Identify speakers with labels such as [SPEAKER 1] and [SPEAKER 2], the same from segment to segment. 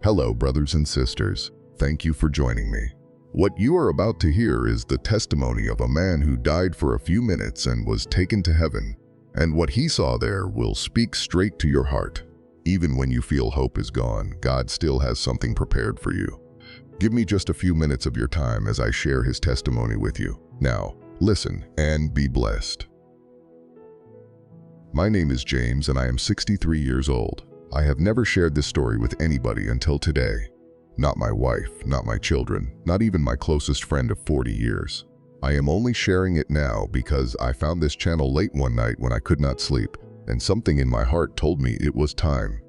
[SPEAKER 1] Hello, brothers and sisters. Thank you for joining me. What you are about to hear is the testimony of a man who died for a few minutes and was taken to heaven. And what he saw there will speak straight to your heart. Even when you feel hope is gone, God still has something prepared for you. Give me just a few minutes of your time as I share his testimony with you. Now, listen and be blessed. My name is James and I am 63 years old. I have never shared this story with anybody until today. Not my wife, not my children, not even my closest friend of 40 years. I am only sharing it now because I found this channel late one night when I could not sleep, and something in my heart told me it was time.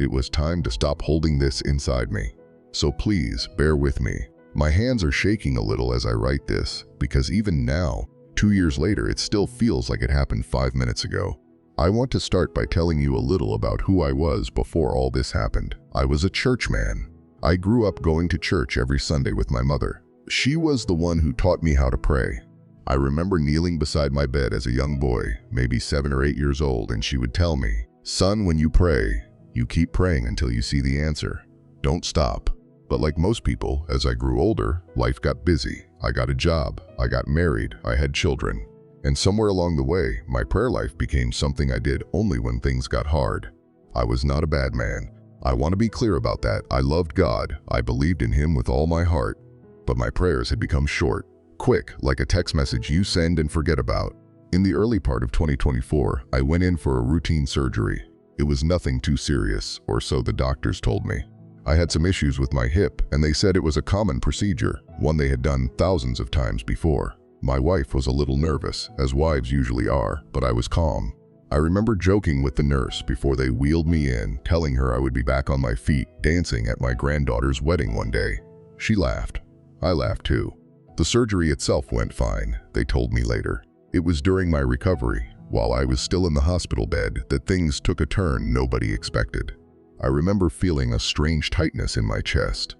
[SPEAKER 1] It was time to stop holding this inside me. So please, bear with me. My hands are shaking a little as I write this, because even now, 2 years later, it still feels like it happened 5 minutes ago. I want to start by telling you a little about who I was before all this happened. I was a church man. I grew up going to church every Sunday with my mother. She was the one who taught me how to pray. I remember kneeling beside my bed as a young boy, maybe 7 or 8 years old, and she would tell me, "Son, when you pray, you keep praying until you see the answer. Don't stop." But like most people, as I grew older, life got busy. I got a job, I got married, I had children. And somewhere along the way, my prayer life became something I did only when things got hard. I was not a bad man. I want to be clear about that. I loved God. I believed in Him with all my heart. But my prayers had become short, quick, like a text message you send and forget about. In the early part of 2024, I went in for a routine surgery. It was nothing too serious, or so the doctors told me. I had some issues with my hip, and they said it was a common procedure, one they had done thousands of times before. My wife was a little nervous, as wives usually are, but I was calm. I remember joking with the nurse before they wheeled me in, telling her I would be back on my feet, dancing at my granddaughter's wedding one day. She laughed. I laughed too. The surgery itself went fine, they told me later. It was during my recovery, while I was still in the hospital bed, that things took a turn nobody expected. I remember feeling a strange tightness in my chest.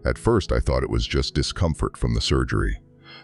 [SPEAKER 1] At first I thought it was just discomfort from the surgery.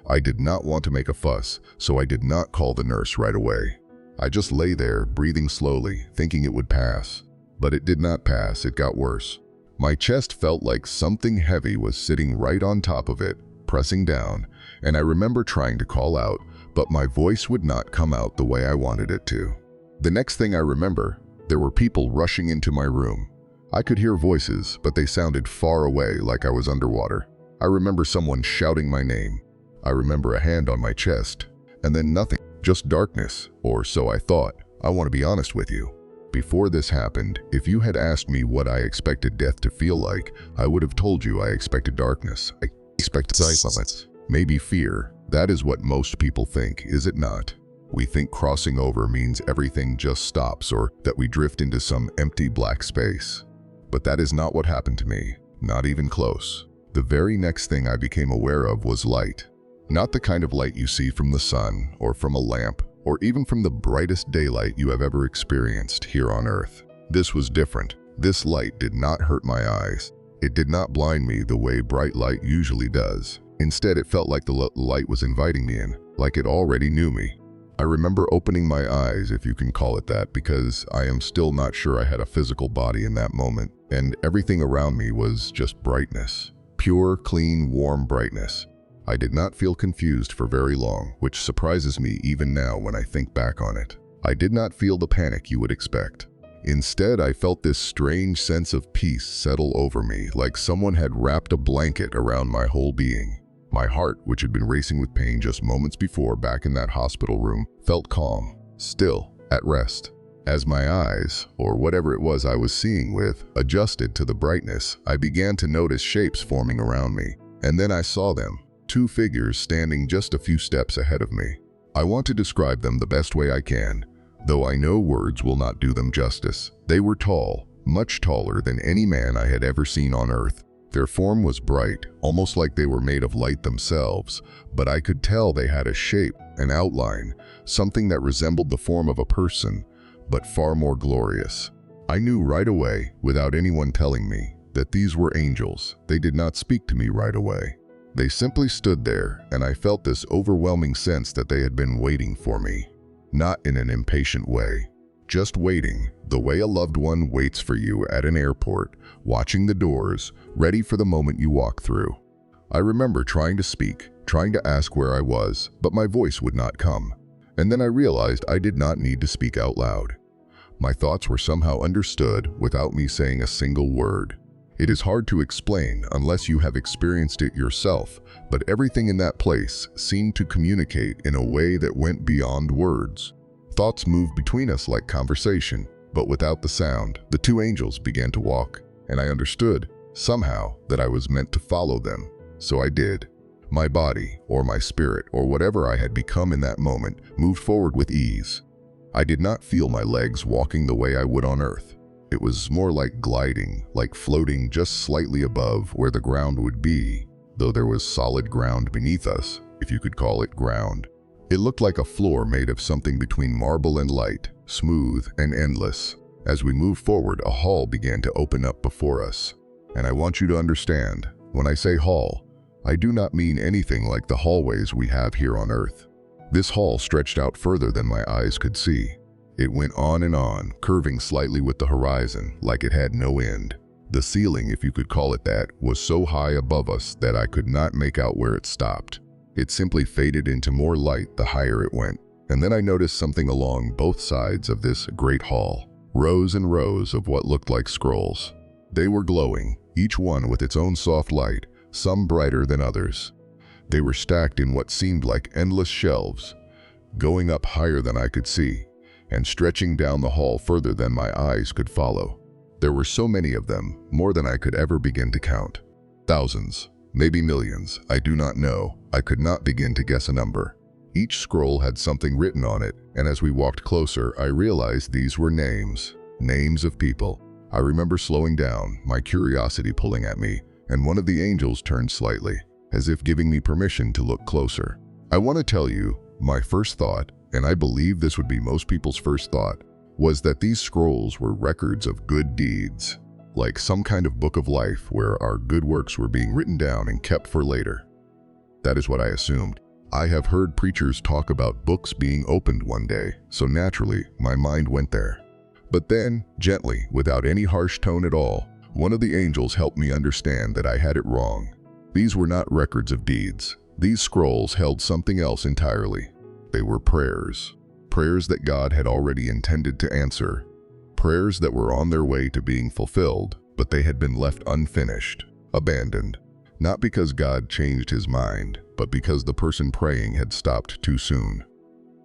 [SPEAKER 1] I did not want to make a fuss, so I did not call the nurse right away. I just lay there, breathing slowly, thinking it would pass. But it did not pass, it got worse. My chest felt like something heavy was sitting right on top of it, pressing down, and I remember trying to call out, but my voice would not come out the way I wanted it to. The next thing I remember, there were people rushing into my room. I could hear voices, but they sounded far away, like I was underwater. I remember someone shouting my name. I remember a hand on my chest, and then nothing, just darkness, or so I thought. I want to be honest with you. Before this happened, if you had asked me what I expected death to feel like, I would have told you I expected darkness. I expected silence, maybe fear. That is what most people think, is it not? We think crossing over means everything just stops or that we drift into some empty black space. But that is not what happened to me, not even close. The very next thing I became aware of was light. Not the kind of light you see from the sun, or from a lamp, or even from the brightest daylight you have ever experienced here on earth. This was different. This light did not hurt my eyes. It did not blind me the way bright light usually does. Instead, it felt like the light was inviting me in, like it already knew me. I remember opening my eyes, if you can call it that, because I am still not sure I had a physical body in that moment, and everything around me was just brightness. Pure, clean, warm brightness. I did not feel confused for very long, which surprises me even now when I think back on it. I did not feel the panic you would expect. Instead, I felt this strange sense of peace settle over me, like someone had wrapped a blanket around my whole being. My heart, which had been racing with pain just moments before back in that hospital room, felt calm, still, at rest. As my eyes, or whatever it was I was seeing with, adjusted to the brightness, I began to notice shapes forming around me, and then I saw them. 2 figures standing just a few steps ahead of me. I want to describe them the best way I can, though I know words will not do them justice. They were tall, much taller than any man I had ever seen on earth. Their form was bright, almost like they were made of light themselves, but I could tell they had a shape, an outline, something that resembled the form of a person, but far more glorious. I knew right away, without anyone telling me, that these were angels. They did not speak to me right away. They simply stood there, and I felt this overwhelming sense that they had been waiting for me. Not in an impatient way, just waiting, the way a loved one waits for you at an airport, watching the doors, ready for the moment you walk through. I remember trying to speak, trying to ask where I was, but my voice would not come. And then I realized I did not need to speak out loud. My thoughts were somehow understood without me saying a single word. It is hard to explain unless you have experienced it yourself, but everything in that place seemed to communicate in a way that went beyond words. Thoughts moved between us like conversation, but without the sound. The two angels began to walk, and I understood, somehow, that I was meant to follow them. So I did. My body, or my spirit, or whatever I had become in that moment, moved forward with ease. I did not feel my legs walking the way I would on earth. It was more like gliding, like floating just slightly above where the ground would be, though there was solid ground beneath us, if you could call it ground. It looked like a floor made of something between marble and light, smooth and endless. As we moved forward, a hall began to open up before us. And I want you to understand, when I say hall, I do not mean anything like the hallways we have here on earth. This hall stretched out further than my eyes could see. It went on, curving slightly with the horizon, like it had no end. The ceiling, if you could call it that, was so high above us that I could not make out where it stopped. It simply faded into more light the higher it went. And then I noticed something along both sides of this great hall. Rows and rows of what looked like scrolls. They were glowing, each one with its own soft light, some brighter than others. They were stacked in what seemed like endless shelves, going up higher than I could see, and stretching down the hall further than my eyes could follow. There were so many of them, more than I could ever begin to count. Thousands, maybe millions, I do not know. I could not begin to guess a number. Each scroll had something written on it, and as we walked closer, I realized these were names of people. I remember slowing down, my curiosity pulling at me, and one of the angels turned slightly, as if giving me permission to look closer. I want to tell you, my first thought, and I believe this would be most people's first thought, was that these scrolls were records of good deeds, like some kind of book of life where our good works were being written down and kept for later. That is what I assumed. I have heard preachers talk about books being opened one day, so naturally, my mind went there. But then, gently, without any harsh tone at all, one of the angels helped me understand that I had it wrong. These were not records of deeds. These scrolls held something else entirely. They were prayers. Prayers that God had already intended to answer. Prayers that were on their way to being fulfilled, but they had been left unfinished, abandoned. Not because God changed his mind, but because the person praying had stopped too soon.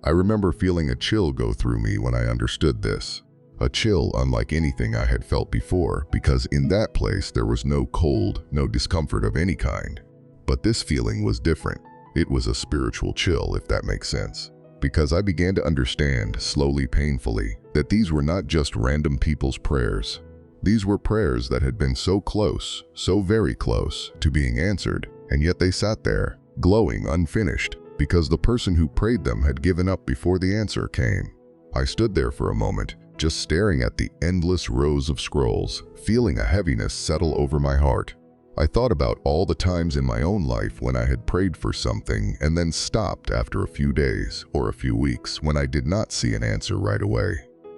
[SPEAKER 1] I remember feeling a chill go through me when I understood this. A chill unlike anything I had felt before, because in that place there was no cold, no discomfort of any kind. But this feeling was different. It was a spiritual chill, if that makes sense. Because I began to understand, slowly, painfully, that these were not just random people's prayers. These were prayers that had been so close, so very close, to being answered, and yet they sat there, glowing, unfinished, because the person who prayed them had given up before the answer came. I stood there for a moment, just staring at the endless rows of scrolls, feeling a heaviness settle over my heart. I thought about all the times in my own life when I had prayed for something and then stopped after a few days or a few weeks when I did not see an answer right away.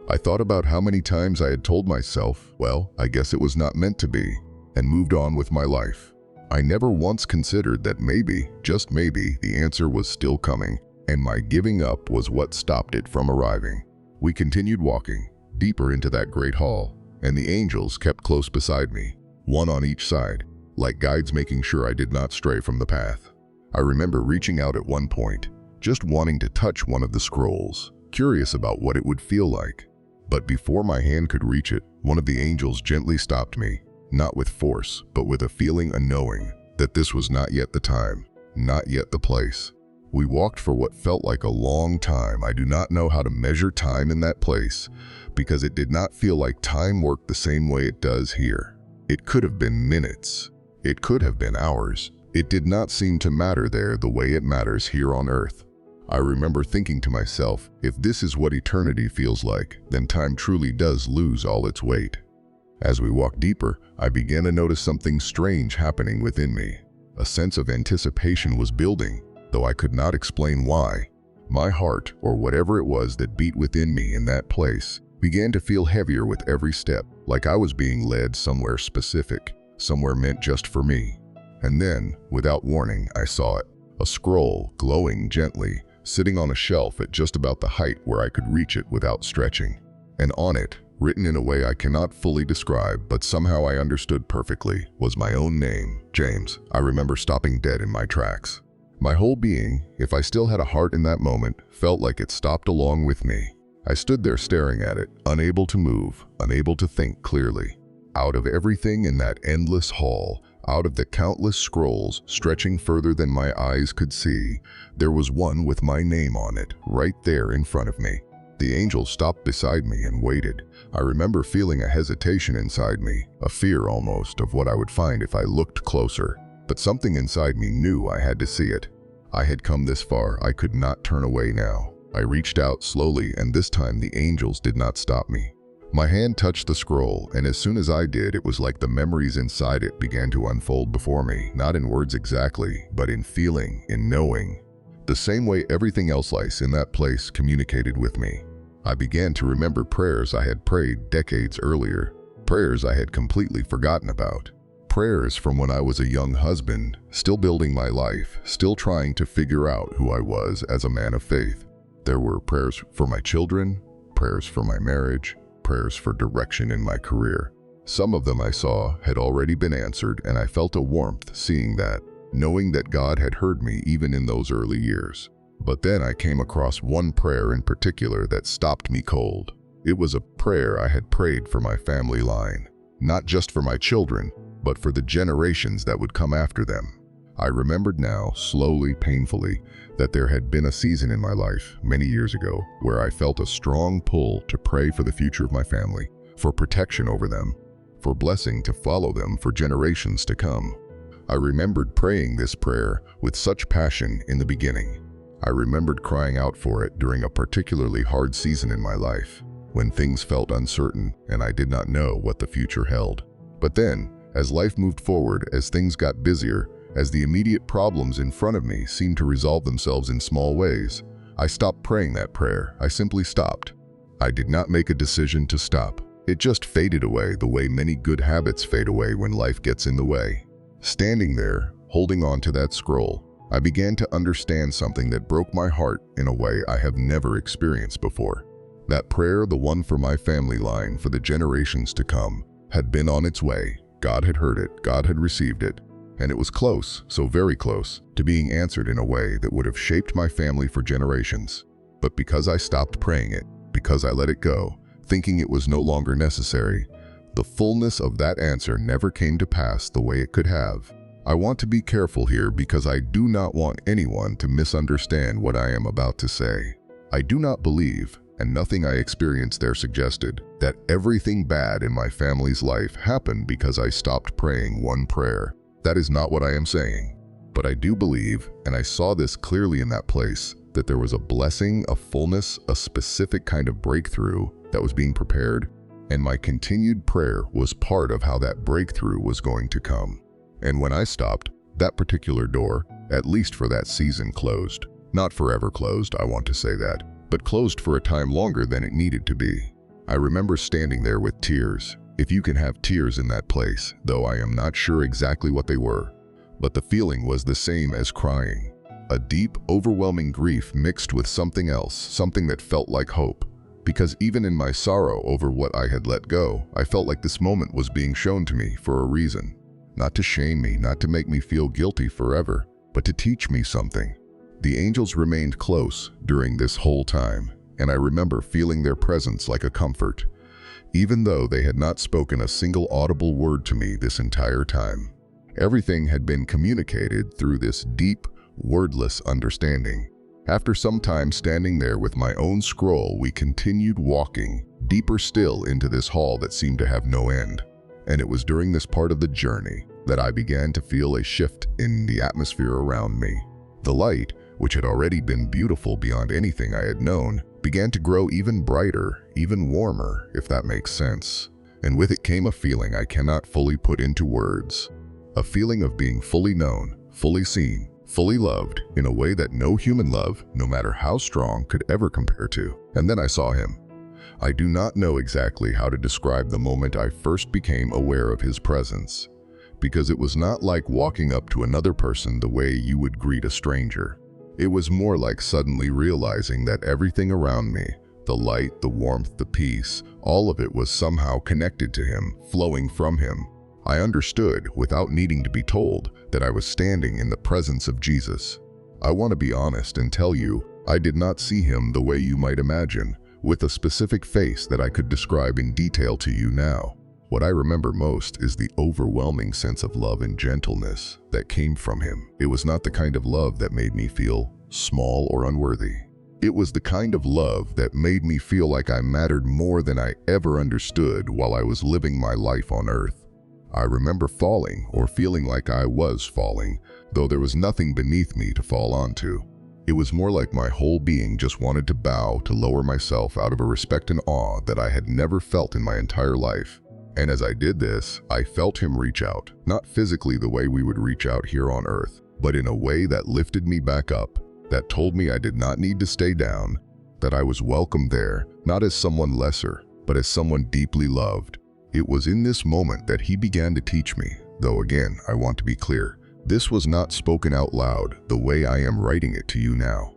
[SPEAKER 1] I thought about how many times I had told myself, well, I guess it was not meant to be, and moved on with my life. I never once considered that maybe, just maybe, the answer was still coming, and my giving up was what stopped it from arriving. We continued walking, deeper into that great hall, and the angels kept close beside me, one on each side, like guides making sure I did not stray from the path. I remember reaching out at one point, just wanting to touch one of the scrolls, curious about what it would feel like. But before my hand could reach it, one of the angels gently stopped me, not with force, but with a feeling, a knowing, that this was not yet the time, not yet the place. We walked for what felt like a long time. I do not know how to measure time in that place, because it did not feel like time worked the same way it does here. It could have been minutes. It could have been hours. It did not seem to matter there the way it matters here on earth. I remember thinking to myself, if this is what eternity feels like, then time truly does lose all its weight. As we walked deeper, I began to notice something strange happening within me. A sense of anticipation was building, though I could not explain why. My heart, or whatever it was that beat within me in that place, began to feel heavier with every step, like I was being led somewhere specific, somewhere meant just for me. And then, without warning, I saw it. A scroll, glowing gently, sitting on a shelf at just about the height where I could reach it without stretching. And on it, written in a way I cannot fully describe, but somehow I understood perfectly, was my own name, James. I remember stopping dead in my tracks. My whole being, if I still had a heart in that moment, felt like it stopped along with me. I stood there staring at it, unable to move, unable to think clearly. Out of everything in that endless hall, out of the countless scrolls stretching further than my eyes could see, there was one with my name on it, right there in front of me. The angel stopped beside me and waited. I remember feeling a hesitation inside me, a fear almost of what I would find if I looked closer. But something inside me knew I had to see it. I had come this far, I could not turn away now. I reached out slowly, and this time the angels did not stop me. My hand touched the scroll, and as soon as I did, it was like the memories inside it began to unfold before me, not in words exactly, but in feeling, in knowing. The same way everything else lies in that place communicated with me. I began to remember prayers I had prayed decades earlier, prayers I had completely forgotten about. Prayers from when I was a young husband, still building my life, still trying to figure out who I was as a man of faith. There were prayers for my children, prayers for my marriage, prayers for direction in my career. Some of them I saw had already been answered, and I felt a warmth seeing that, knowing that God had heard me even in those early years. But then I came across one prayer in particular that stopped me cold. It was a prayer I had prayed for my family line, not just for my children, but for the generations that would come after them. I remembered now, slowly, painfully, that there had been a season in my life, many years ago, where I felt a strong pull to pray for the future of my family, for protection over them, for blessing to follow them for generations to come. I remembered praying this prayer with such passion in the beginning. I remembered crying out for it during a particularly hard season in my life, when things felt uncertain and I did not know what the future held. But then, as life moved forward, as things got busier, as the immediate problems in front of me seemed to resolve themselves in small ways, I stopped praying that prayer. I simply stopped. I did not make a decision to stop. It just faded away the way many good habits fade away when life gets in the way. Standing there, holding on to that scroll, I began to understand something that broke my heart in a way I have never experienced before. That prayer, the one for my family line for the generations to come, had been on its way. God had heard it, God had received it, and it was close, so very close, to being answered in a way that would have shaped my family for generations. But because I stopped praying it, because I let it go, thinking it was no longer necessary, the fullness of that answer never came to pass the way it could have. I want to be careful here because I do not want anyone to misunderstand what I am about to say. I do not believe, and nothing I experienced there suggested, that everything bad in my family's life happened because I stopped praying one prayer. That is not what I am saying. But I do believe, and I saw this clearly in that place, that there was a blessing, a fullness, a specific kind of breakthrough that was being prepared, and my continued prayer was part of how that breakthrough was going to come. And when I stopped, that particular door, at least for that season, closed. Not forever closed, I want to say that, but closed for a time longer than it needed to be. I remember standing there with tears, if you can have tears in that place, though I am not sure exactly what they were. But the feeling was the same as crying. A deep, overwhelming grief mixed with something else, something that felt like hope. Because even in my sorrow over what I had let go, I felt like this moment was being shown to me for a reason. Not to shame me, not to make me feel guilty forever, but to teach me something. The angels remained close during this whole time, and I remember feeling their presence like a comfort, even though they had not spoken a single audible word to me this entire time. Everything had been communicated through this deep, wordless understanding. After some time standing there with my own scroll, we continued walking, deeper still into this hall that seemed to have no end. And it was during this part of the journey that I began to feel a shift in the atmosphere around me. The light, which had already been beautiful beyond anything I had known, began to grow even brighter, even warmer, if that makes sense. And with it came a feeling I cannot fully put into words. A feeling of being fully known, fully seen, fully loved in a way that no human love, no matter how strong, could ever compare to. And then I saw him. I do not know exactly how to describe the moment I first became aware of his presence, because it was not like walking up to another person the way you would greet a stranger. It was more like suddenly realizing that everything around me, the light, the warmth, the peace, all of it was somehow connected to him, flowing from him. I understood, without needing to be told, that I was standing in the presence of Jesus. I want to be honest and tell you, I did not see him the way you might imagine, with a specific face that I could describe in detail to you now. What I remember most is the overwhelming sense of love and gentleness that came from him. It was not the kind of love that made me feel small or unworthy. It was the kind of love that made me feel like I mattered more than I ever understood while I was living my life on earth. I remember falling, or feeling like I was falling, though there was nothing beneath me to fall onto. It was more like my whole being just wanted to bow, to lower myself out of a respect and awe that I had never felt in my entire life. And as I did this, I felt him reach out, not physically the way we would reach out here on earth, but in a way that lifted me back up, that told me I did not need to stay down, that I was welcome there, not as someone lesser, but as someone deeply loved. It was in this moment that he began to teach me, though again, I want to be clear, this was not spoken out loud the way I am writing it to you now.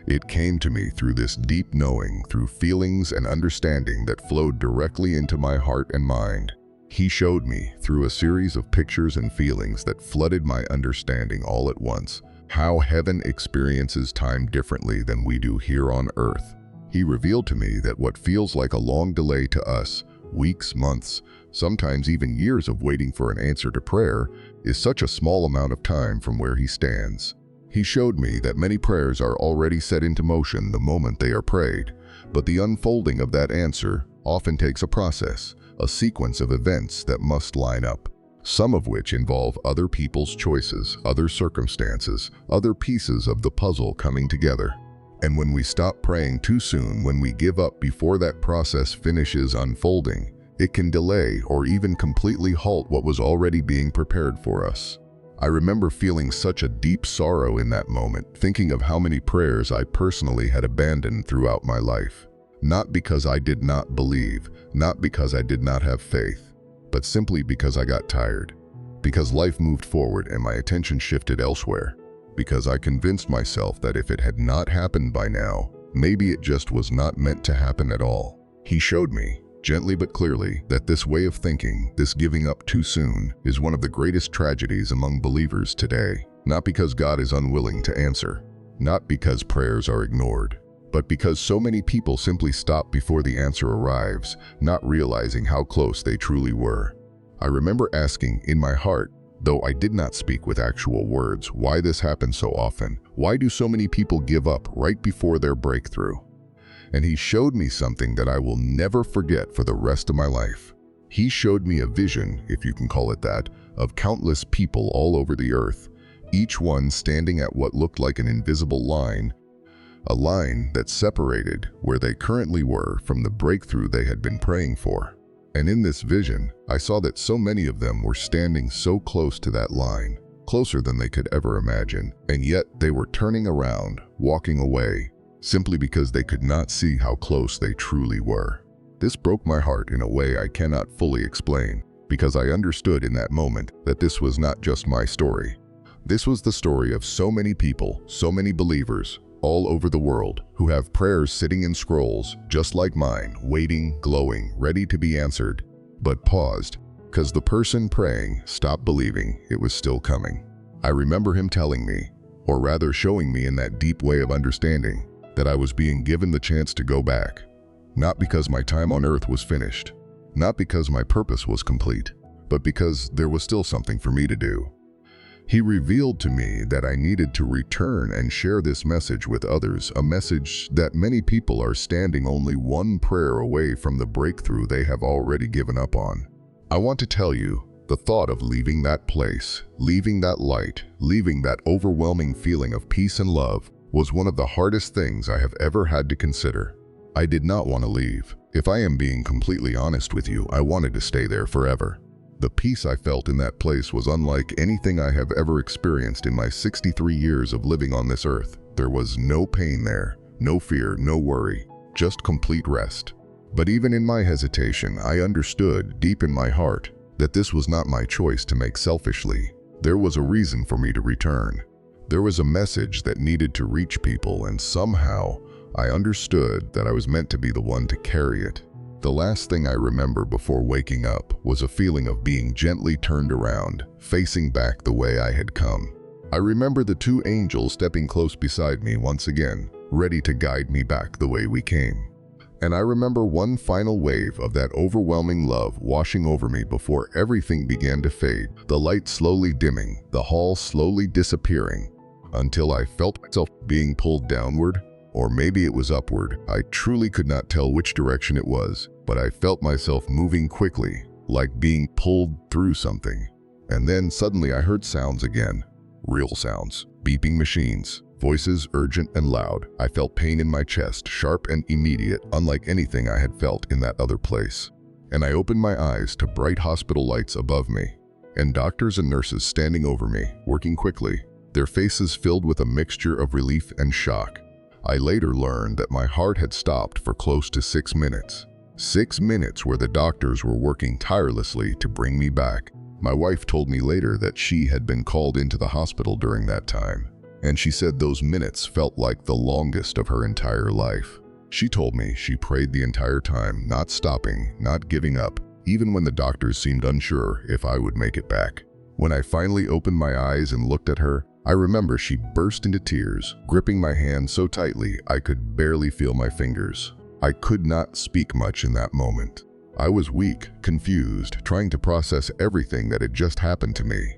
[SPEAKER 1] It came to me through this deep knowing, through feelings and understanding that flowed directly into my heart and mind. He showed me, through a series of pictures and feelings that flooded my understanding all at once, how heaven experiences time differently than we do here on earth. He revealed to me that what feels like a long delay to us, weeks, months, sometimes even years of waiting for an answer to prayer, is such a small amount of time from where he stands. He showed me that many prayers are already set into motion the moment they are prayed, but the unfolding of that answer often takes a process, a sequence of events that must line up, some of which involve other people's choices, other circumstances, other pieces of the puzzle coming together. And when we stop praying too soon, when we give up before that process finishes unfolding, it can delay or even completely halt what was already being prepared for us. I remember feeling such a deep sorrow in that moment, thinking of how many prayers I personally had abandoned throughout my life. Not because I did not believe, not because I did not have faith, but simply because I got tired, because life moved forward and my attention shifted elsewhere, because I convinced myself that if it had not happened by now, maybe it just was not meant to happen at all. He showed me, gently but clearly, that this way of thinking, this giving up too soon, is one of the greatest tragedies among believers today. Not because God is unwilling to answer, not because prayers are ignored, but because so many people simply stop before the answer arrives, not realizing how close they truly were. I remember asking in my heart, though I did not speak with actual words, why this happens so often. Why do so many people give up right before their breakthrough? And he showed me something that I will never forget for the rest of my life. He showed me a vision, if you can call it that, of countless people all over the earth, each one standing at what looked like an invisible line, a line that separated where they currently were from the breakthrough they had been praying for. And in this vision, I saw that so many of them were standing so close to that line, closer than they could ever imagine, and yet they were turning around, walking away, simply because they could not see how close they truly were. This broke my heart in a way I cannot fully explain, because I understood in that moment that this was not just my story. This was the story of so many people, so many believers, all over the world, who have prayers sitting in scrolls, just like mine, waiting, glowing, ready to be answered, but paused, because the person praying stopped believing it was still coming. I remember him telling me, or rather showing me in that deep way of understanding, that I was being given the chance to go back, not because my time on earth was finished, not because my purpose was complete, but because there was still something for me to do. He revealed to me that I needed to return and share this message with others, a message that many people are standing only one prayer away from the breakthrough they have already given up on. I want to tell you, the thought of leaving that place, leaving that light, leaving that overwhelming feeling of peace and love was one of the hardest things I have ever had to consider. I did not want to leave. If I am being completely honest with you, I wanted to stay there forever. The peace I felt in that place was unlike anything I have ever experienced in my 63 years of living on this earth. There was no pain there, no fear, no worry, just complete rest. But even in my hesitation, I understood deep in my heart that this was not my choice to make selfishly. There was a reason for me to return. There was a message that needed to reach people, and somehow I understood that I was meant to be the one to carry it. The last thing I remember before waking up was a feeling of being gently turned around, facing back the way I had come. I remember the two angels stepping close beside me once again, ready to guide me back the way we came. And I remember one final wave of that overwhelming love washing over me before everything began to fade, the light slowly dimming, the hall slowly disappearing, until I felt myself being pulled downward, or maybe it was upward. I truly could not tell which direction it was, but I felt myself moving quickly, like being pulled through something. And then suddenly I heard sounds again. Real sounds. Beeping machines. Voices urgent and loud. I felt pain in my chest, sharp and immediate, unlike anything I had felt in that other place. And I opened my eyes to bright hospital lights above me, and doctors and nurses standing over me, working quickly, their faces filled with a mixture of relief and shock. I later learned that my heart had stopped for close to 6 minutes. 6 minutes where the doctors were working tirelessly to bring me back. My wife told me later that she had been called into the hospital during that time, and she said those minutes felt like the longest of her entire life. She told me she prayed the entire time, not stopping, not giving up, even when the doctors seemed unsure if I would make it back. When I finally opened my eyes and looked at her, I remember she burst into tears, gripping my hand so tightly I could barely feel my fingers. I could not speak much in that moment. I was weak, confused, trying to process everything that had just happened to me.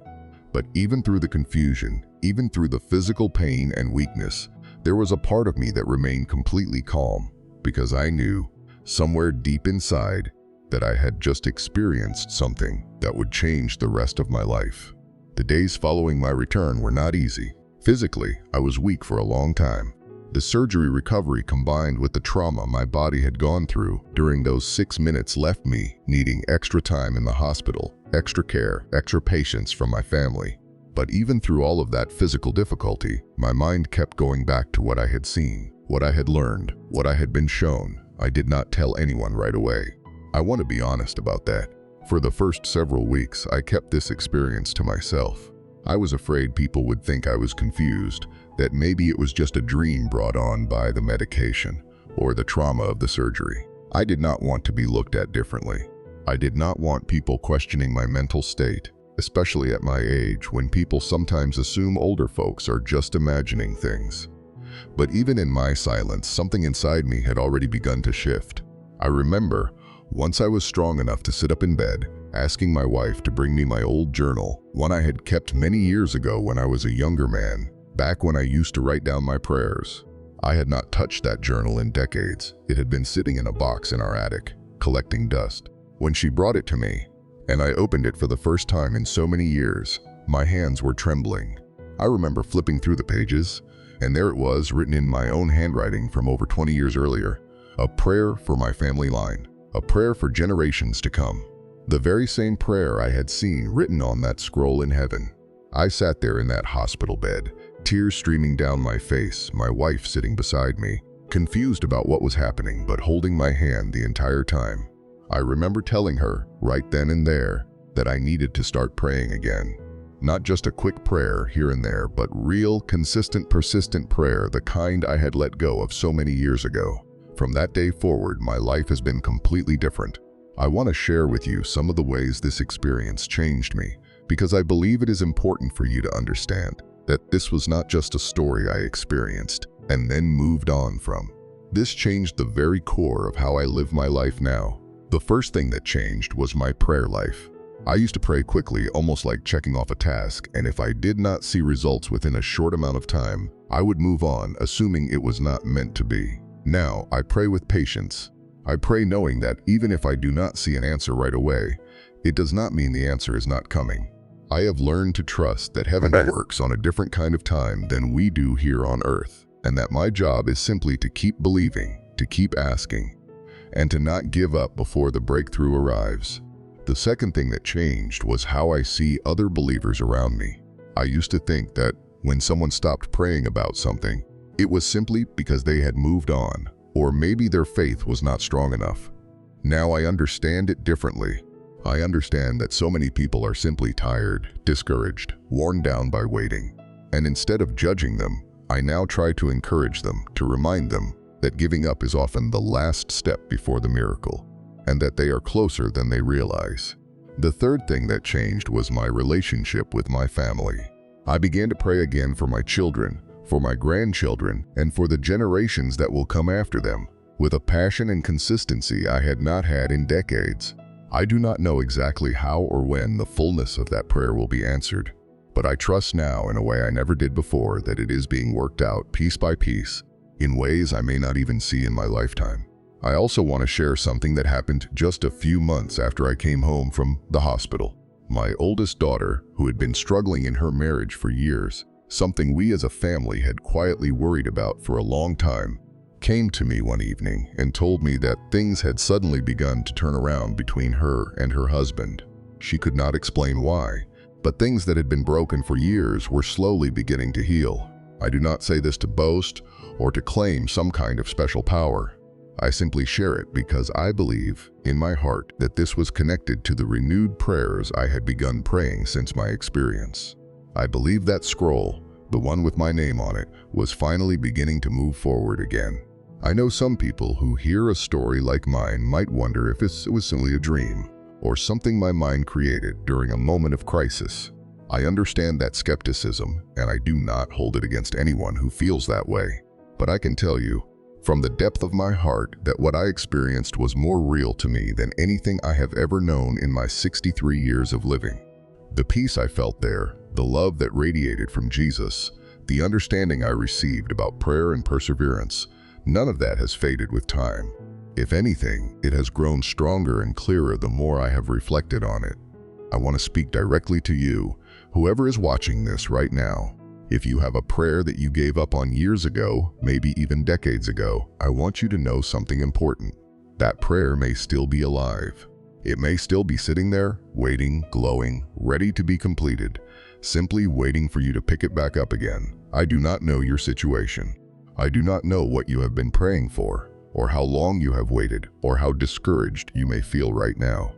[SPEAKER 1] But even through the confusion, even through the physical pain and weakness, there was a part of me that remained completely calm, because I knew, somewhere deep inside, that I had just experienced something that would change the rest of my life. The days following my return were not easy. Physically, I was weak for a long time. The surgery recovery combined with the trauma my body had gone through during those 6 minutes left me needing extra time in the hospital, extra care, extra patience from my family. But even through all of that physical difficulty, my mind kept going back to what I had seen, what I had learned, what I had been shown. I did not tell anyone right away. I want to be honest about that. For the first several weeks, I kept this experience to myself. I was afraid people would think I was confused, that maybe it was just a dream brought on by the medication or the trauma of the surgery. I did not want to be looked at differently. I did not want people questioning my mental state, especially at my age when people sometimes assume older folks are just imagining things. But even in my silence, something inside me had already begun to shift. I remember, once I was strong enough to sit up in bed, asking my wife to bring me my old journal, one I had kept many years ago when I was a younger man, back when I used to write down my prayers. I had not touched that journal in decades. It had been sitting in a box in our attic, collecting dust. When she brought it to me, and I opened it for the first time in so many years, my hands were trembling. I remember flipping through the pages, and there it was, written in my own handwriting from over 20 years earlier, a prayer for my family line. A prayer for generations to come. The very same prayer I had seen written on that scroll in heaven. I sat there in that hospital bed, tears streaming down my face, my wife sitting beside me, confused about what was happening but holding my hand the entire time. I remember telling her, right then and there, that I needed to start praying again. Not just a quick prayer here and there, but real, consistent, persistent prayer, the kind I had let go of so many years ago. From that day forward, my life has been completely different. I want to share with you some of the ways this experience changed me, because I believe it is important for you to understand that this was not just a story I experienced and then moved on from. This changed the very core of how I live my life now. The first thing that changed was my prayer life. I used to pray quickly, almost like checking off a task, and if I did not see results within a short amount of time, I would move on, assuming it was not meant to be. Now, I pray with patience. I pray knowing that even if I do not see an answer right away, it does not mean the answer is not coming. I have learned to trust that heaven works on a different kind of time than we do here on earth, and that my job is simply to keep believing, to keep asking, and to not give up before the breakthrough arrives. The second thing that changed was how I see other believers around me. I used to think that when someone stopped praying about something, it was simply because they had moved on, or maybe their faith was not strong enough. Now I understand it differently. I understand that so many people are simply tired, discouraged, worn down by waiting. And instead of judging them, I now try to encourage them, to remind them that giving up is often the last step before the miracle, and that they are closer than they realize. The third thing that changed was my relationship with my family. I began to pray again for my children, for my grandchildren, and for the generations that will come after them, with a passion and consistency I had not had in decades. I do not know exactly how or when the fullness of that prayer will be answered, but I trust now in a way I never did before that it is being worked out piece by piece, in ways I may not even see in my lifetime. I also want to share something that happened just a few months after I came home from the hospital. My oldest daughter, who had been struggling in her marriage for years, something we as a family had quietly worried about for a long time, came to me one evening and told me that things had suddenly begun to turn around between her and her husband. She could not explain why, but things that had been broken for years were slowly beginning to heal. I do not say this to boast or to claim some kind of special power. I simply share it because I believe in my heart that this was connected to the renewed prayers I had begun praying since my experience. I believe that scroll, the one with my name on it, was finally beginning to move forward again. I know some people who hear a story like mine might wonder if it was simply a dream or something my mind created during a moment of crisis. I understand that skepticism, and I do not hold it against anyone who feels that way. But I can tell you, from the depth of my heart, that what I experienced was more real to me than anything I have ever known in my 63 years of living. The peace I felt there, the love that radiated from Jesus, the understanding I received about prayer and perseverance, none of that has faded with time. If anything, it has grown stronger and clearer the more I have reflected on it. I want to speak directly to you, whoever is watching this right now. If you have a prayer that you gave up on years ago, maybe even decades ago, I want you to know something important. That prayer may still be alive. It may still be sitting there, waiting, glowing, ready to be completed, simply waiting for you to pick it back up again. I do not know your situation. I do not know what you have been praying for, or how long you have waited, or how discouraged you may feel right now.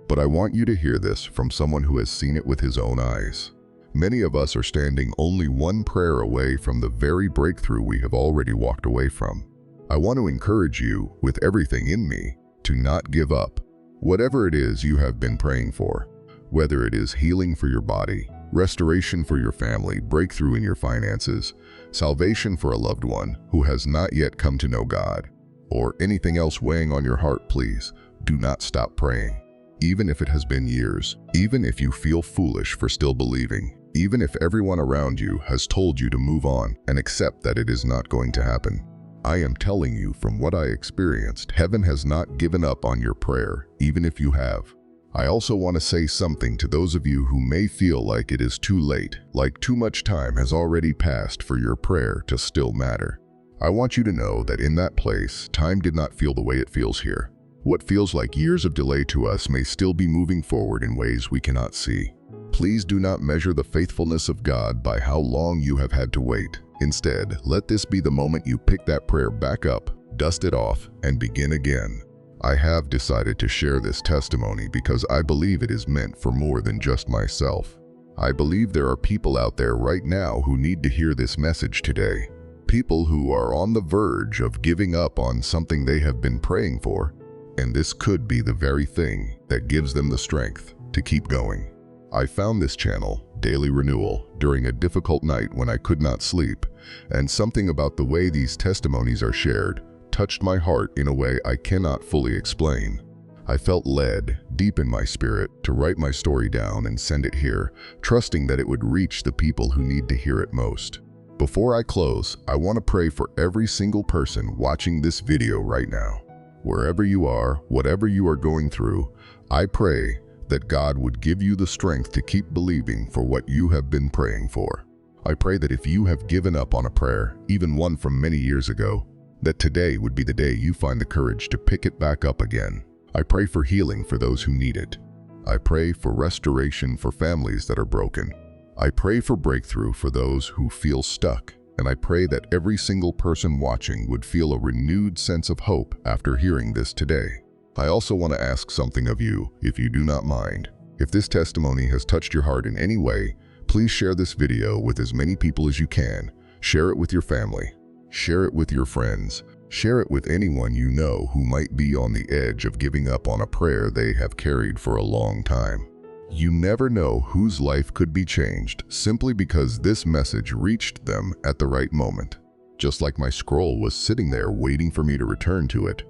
[SPEAKER 1] But I want you to hear this from someone who has seen it with his own eyes. Many of us are standing only one prayer away from the very breakthrough we have already walked away from. I want to encourage you, with everything in me, to not give up. Whatever it is you have been praying for, whether it is healing for your body, restoration for your family, breakthrough in your finances, salvation for a loved one who has not yet come to know God, or anything else weighing on your heart, please do not stop praying. Even if it has been years, even if you feel foolish for still believing, even if everyone around you has told you to move on and accept that it is not going to happen. I am telling you from what I experienced, heaven has not given up on your prayer, even if you have. I also want to say something to those of you who may feel like it is too late, like too much time has already passed for your prayer to still matter. I want you to know that in that place, time did not feel the way it feels here. What feels like years of delay to us may still be moving forward in ways we cannot see. Please do not measure the faithfulness of God by how long you have had to wait. Instead, let this be the moment you pick that prayer back up, dust it off, and begin again. I have decided to share this testimony because I believe it is meant for more than just myself. I believe there are people out there right now who need to hear this message today. People who are on the verge of giving up on something they have been praying for, and this could be the very thing that gives them the strength to keep going. I found this channel, Daily Renewal, during a difficult night when I could not sleep, and something about the way these testimonies are shared touched my heart in a way I cannot fully explain. I felt led, deep in my spirit, to write my story down and send it here, trusting that it would reach the people who need to hear it most. Before I close, I want to pray for every single person watching this video right now. Wherever you are, whatever you are going through, I pray that God would give you the strength to keep believing for what you have been praying for. I pray that if you have given up on a prayer, even one from many years ago, that today would be the day you find the courage to pick it back up again. I pray for healing for those who need it. I pray for restoration for families that are broken. I pray for breakthrough for those who feel stuck. And I pray that every single person watching would feel a renewed sense of hope after hearing this today. I also want to ask something of you, if you do not mind. If this testimony has touched your heart in any way, please share this video with as many people as you can. Share it with your family. Share it with your friends. Share it with anyone you know who might be on the edge of giving up on a prayer they have carried for a long time. You never know whose life could be changed simply because this message reached them at the right moment. Just like my scroll was sitting there waiting for me to return to it.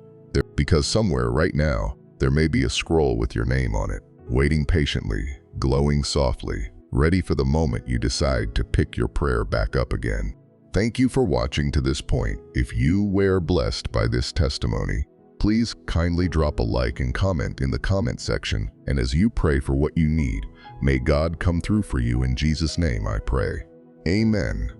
[SPEAKER 1] Because somewhere right now, there may be a scroll with your name on it, waiting patiently, glowing softly, ready for the moment you decide to pick your prayer back up again. Thank you for watching to this point. If you were blessed by this testimony, please kindly drop a like and comment in the comment section. And as you pray for what you need, may God come through for you in Jesus' name I pray. Amen.